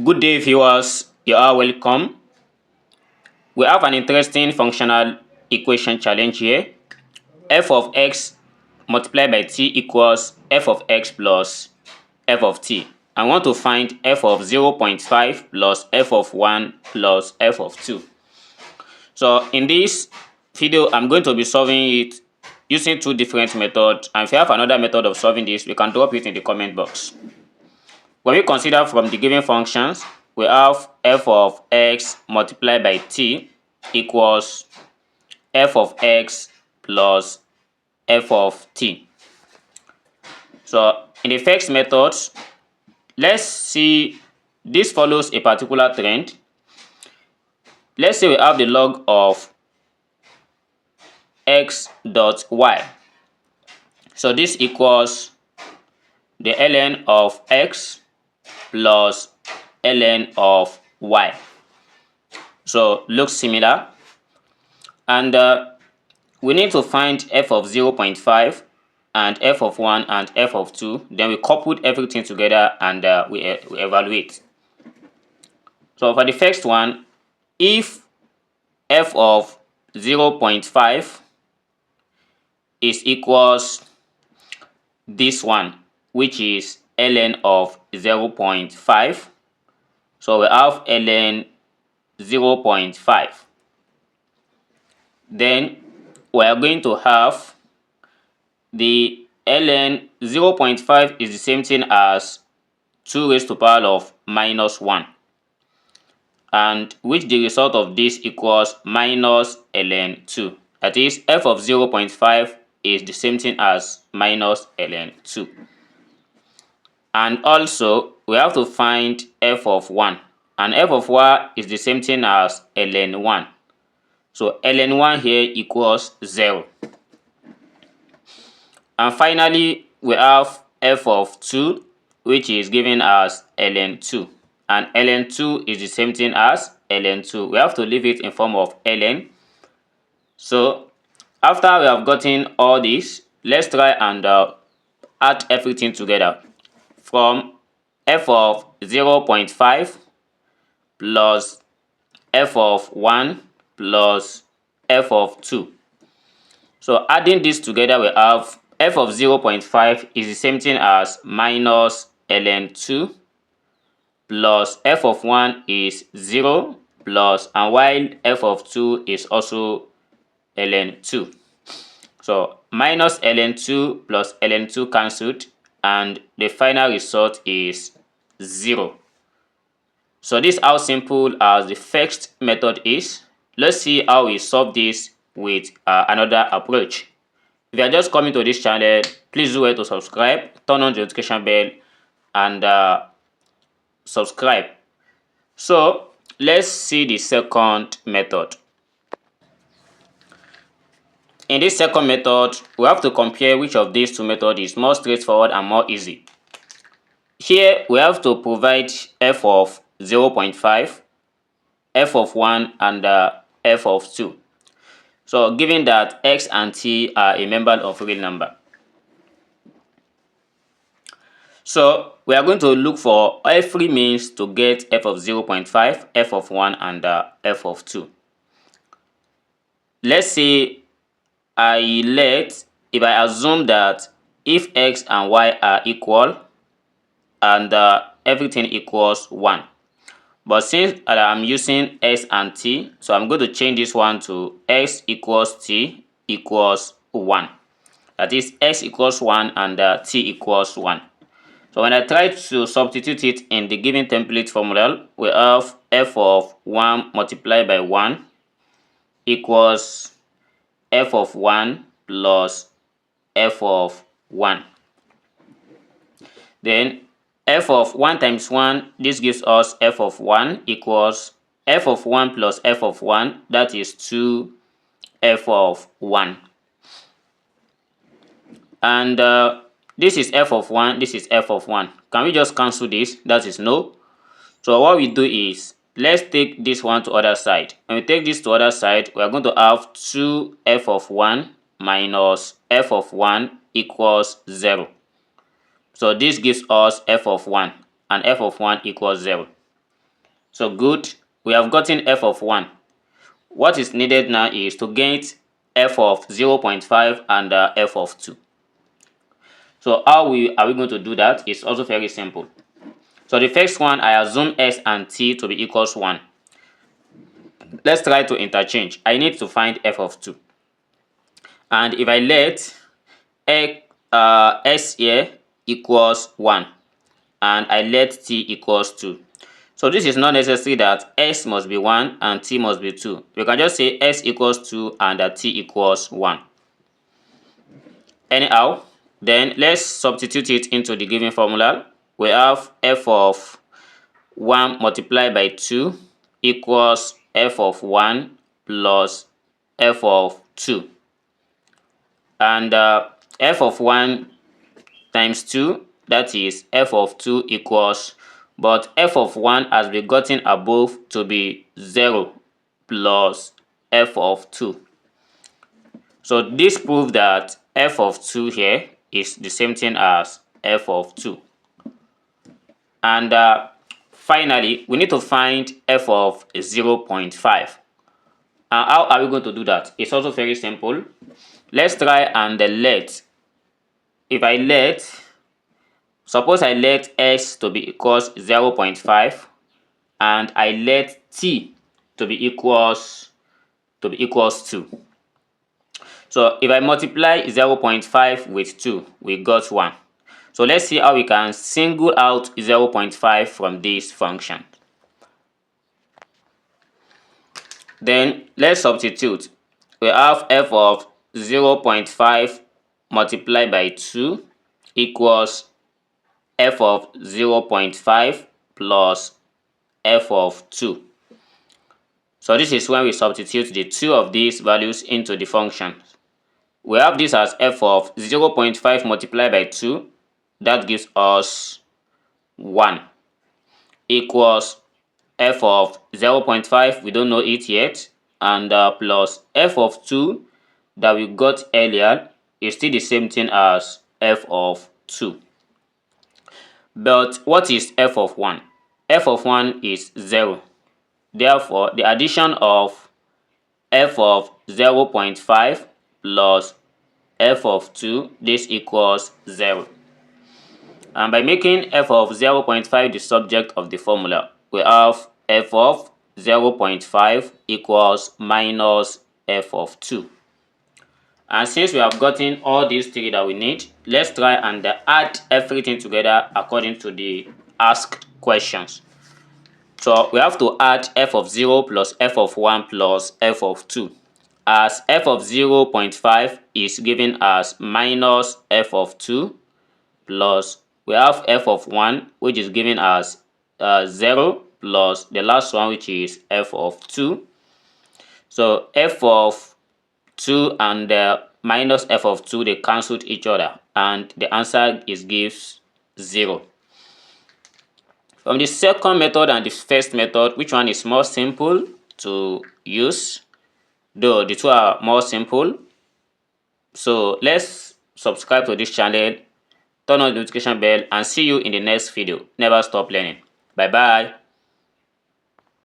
Good day, viewers. You are welcome. We have an interesting functional equation challenge here. F of x multiplied by t equals f of x plus f of t. I want to find f of 0.5 plus f of 1 plus f of 2. So in this video, I'm going to be solving it using two different methods. And if you have another method of solving this, we can drop it in the comment box. When we consider from the given functions, we have f of x multiplied by t equals f of x plus f of t. So in the first method, let's see, this follows a particular trend. Let's say we have the log of x dot y. So this equals the ln of x plus ln of y. So looks similar. And we need to find f of 0.5 and f of 1 and f of 2. Then we coupled everything together and we evaluate. So for the first one, if f of 0.5 is equals this one, which is ln of 0.5. So we have ln 0.5. Then we are going to have the ln 0.5 is the same thing as 2 raised to the power of minus 1. And which the result of this equals minus ln 2. That is, f of 0.5 is the same thing as minus ln 2. And also, we have to find f of 1. And f of 1 is the same thing as ln 1. So ln 1 here equals 0. And finally, we have f of 2, which is given as ln 2. And ln 2 is the same thing as ln 2. We have to leave it in form of ln. So after we have gotten all this, let's try and add everything together. From f of 0.5 plus f of 1 plus f of 2. So adding this together, we have f of 0.5 is the same thing as minus ln 2 plus f of 1 is 0 plus, and while f of 2 is also ln 2. So minus ln 2 plus ln 2 cancelled, and the final result is 0. So this is how simple as the first method is. Let's see how we solve this with another approach. If you are just coming to this channel, please do well to subscribe, turn on the notification bell, and subscribe. So let's see the second method. In this second method, we have to compare which of these two methods is more straightforward and more easy. Here we have to provide f of 0.5, f of 1, and f of 2. So given that x and t are a member of real number, so we are going to look for every means to get f of 0.5, f of 1, and f of 2. Let's say if I assume that if x and y are equal and everything equals 1. But since I'm using x and t, so I'm going to change this one to x equals t equals 1. That is, x equals 1 and t equals 1. So when I try to substitute it in the given template formula, we have f of 1 multiplied by 1 equals f of 1 plus f of 1. Then f of 1 times 1, this gives us f of 1 equals f of 1 plus f of 1, that is 2 f of 1. And this is f of 1, this is f of 1. Can we just cancel this? That is no. So what we do is, let's take this one to other side. When we take this to other side, we are going to have 2 f of 1 minus f of 1 equals 0. So this gives us f of 1, and f of 1 equals 0. So good, we have gotten f of 1. What is needed now is to get f of 0.5 and f of 2. So how are we going to do that? It's also very simple. So the first one, I assume s and t to be equals 1. Let's try to interchange. I need to find f of 2. And if I let s here equals 1 and I let t equals 2. So this is not necessary that s must be 1 and t must be 2. We can just say s equals 2 and t equals 1. Anyhow, then let's substitute it into the given formula. We have f of 1 multiplied by 2 equals f of 1 plus f of 2. And f of 1 times 2, that is f of 2 equals, but f of 1 has been gotten above to be 0 plus f of 2. So this proves that f of 2 here is the same thing as f of 2. And finally, we need to find f of 0.5. And how are we going to do that? It's also very simple. Let's try and suppose I let s to be equals 0.5 and I let t to be equals 2. So if I multiply 0.5 with 2, we got 1. So let's see how we can single out 0.5 from this function. Then let's substitute. We have f of 0.5 multiplied by 2 equals f of 0.5 plus f of 2. So this is when we substitute the two of these values into the function. We have this as f of 0.5 multiplied by 2, that gives us 1, equals f of 0.5, we don't know it yet, and plus f of 2 that we got earlier is still the same thing as f of 2. But what is f of 1? F of 1 is 0. Therefore, the addition of f of 0.5 plus f of 2, this equals 0. And by making f of 0.5 the subject of the formula, we have f of 0.5 equals minus f of 2. And since we have gotten all these three that we need, let's try and add everything together according to the asked questions. So we have to add f of 0 plus f of 1 plus f of 2. As f of 0.5 is given as minus f of 2 plus we have f of 1 which is given as 0 plus the last one which is f of 2. So f of 2 and minus f of 2, they cancelled each other and the answer gives 0. From the second method and the first method, which one is more simple to use? Though the two are more simple. So let's subscribe to this channel, turn on the notification bell, and see you in the next video. Never stop learning. Bye bye.